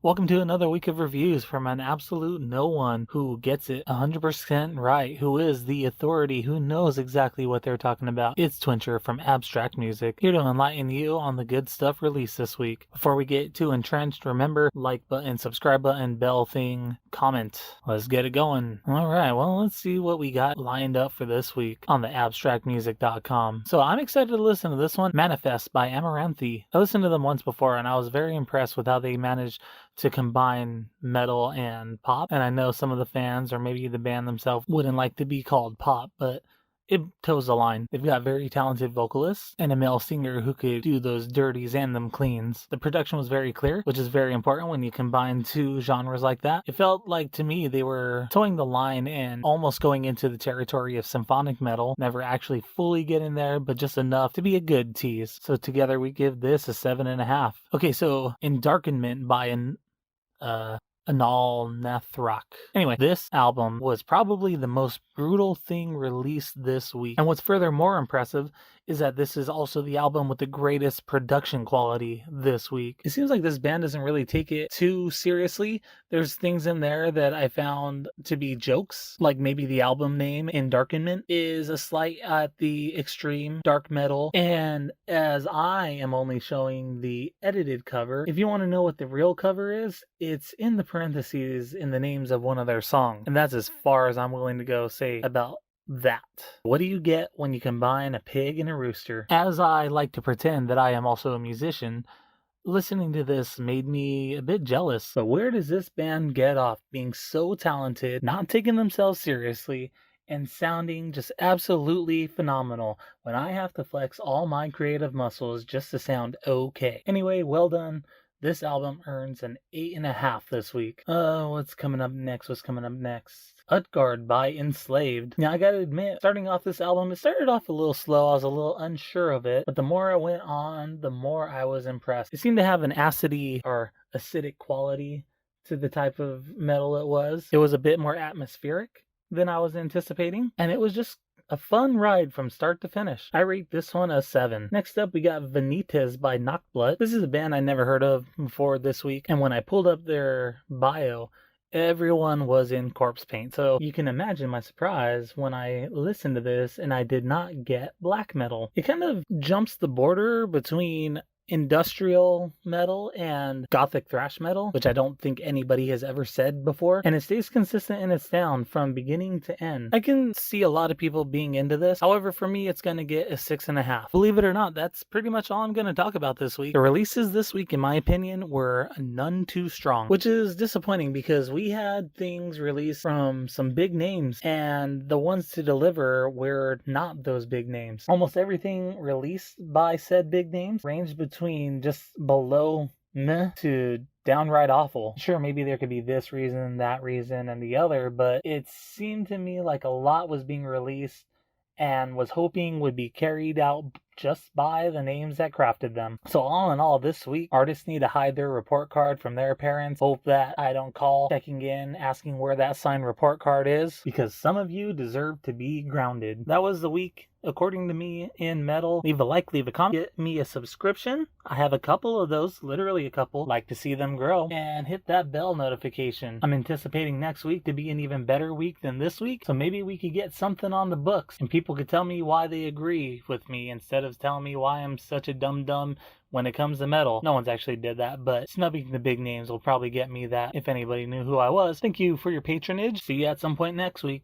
Welcome to another week of reviews from an absolute no one who gets it 100% right, who is the authority, who knows exactly what they're talking about. It's Twincher from Abstract Music, here to enlighten you on the good stuff released this week. Before we get too entrenched, remember, like button, subscribe button, bell thing, comment. Let's get it going. Alright, well, let's see what we got lined up for this week on the abstractmusic.com. So I'm excited to listen to this one, Manifest by Amaranthe. I listened to them once before and I was very impressed with how they managed to combine metal and pop. And I know some of the fans or maybe the band themselves wouldn't like to be called pop, but it toes the line. They've got very talented vocalists and a male singer who could do those dirties and them cleans. The production was very clear, which is very important when you combine two genres like that. It felt like to me they were towing the line and almost going into the territory of symphonic metal, never actually fully getting there, but just enough to be a good tease. So together we give this a 7.5. Okay, so Endarkenment by Anaal Nathrakh. Anyway, this album was probably the most brutal thing released this week. And what's further more impressive is that this is also the album with the greatest production quality this week. It seems like this band doesn't really take it too seriously. There's things in there that I found to be jokes, like maybe the album name, Endarkenment, is a slight at the extreme dark metal. And as I am only showing the edited cover, if you want to know what the real cover is, it's in the parentheses in the names of one of their songs. And that's as far as I'm willing to go say about that. What do you get when you combine a pig and a rooster? As I like to pretend that I am also a musician, listening to this made me a bit jealous. But where does this band get off being so talented, not taking themselves seriously, and sounding just absolutely phenomenal when I have to flex all my creative muscles just to sound okay? Anyway, well done. This album earns an 8.5 this week. What's coming up next? Utgard by Enslaved. Now, I gotta admit, starting off this album, it started off a little slow. I was a little unsure of it, but the more I went on, the more I was impressed. It seemed to have an acidy or acidic quality to the type of metal it was. It was a bit more atmospheric than I was anticipating, and it was just a fun ride from start to finish. I rate this one a 7. Next up, we got Vanitas by Nachtblut. This is a band I never heard of before this week, and when I pulled up their bio, everyone was in corpse paint. So you can imagine my surprise when I listened to this and I did not get black metal. It kind of jumps the border between industrial metal and gothic thrash metal, which I don't think anybody has ever said before, and it stays consistent in its sound from beginning to end. I can see a lot of people being into this. However, for me, it's going to get a 6.5. Believe it or not, that's pretty much all I'm going to talk about this week. The releases this week, in my opinion, were none too strong, which is disappointing because we had things released from some big names, and the ones to deliver were not those big names. Almost everything released by said big names ranged between just below meh to downright awful. Sure, maybe there could be this reason, that reason, and the other, but it seemed to me like a lot was being released and was hoping would be carried out just by the names that crafted them. So all in all, this week, artists need to hide their report card from their parents. Hope that I don't call checking in, asking where that signed report card is, because some of you deserve to be grounded. That was the week, according to me, in metal. Leave a like, leave a comment, get me a subscription. I have a couple of those, literally a couple. Like to see them grow. And hit that bell notification. I'm anticipating next week to be an even better week than this week, so maybe we could get something on the books and people could tell me why they agree with me instead of telling me why I'm such a dum-dum when it comes to metal. No one's actually did that, but snubbing the big names will probably get me that if anybody knew who I was. Thank you for your patronage. See you at some point next week.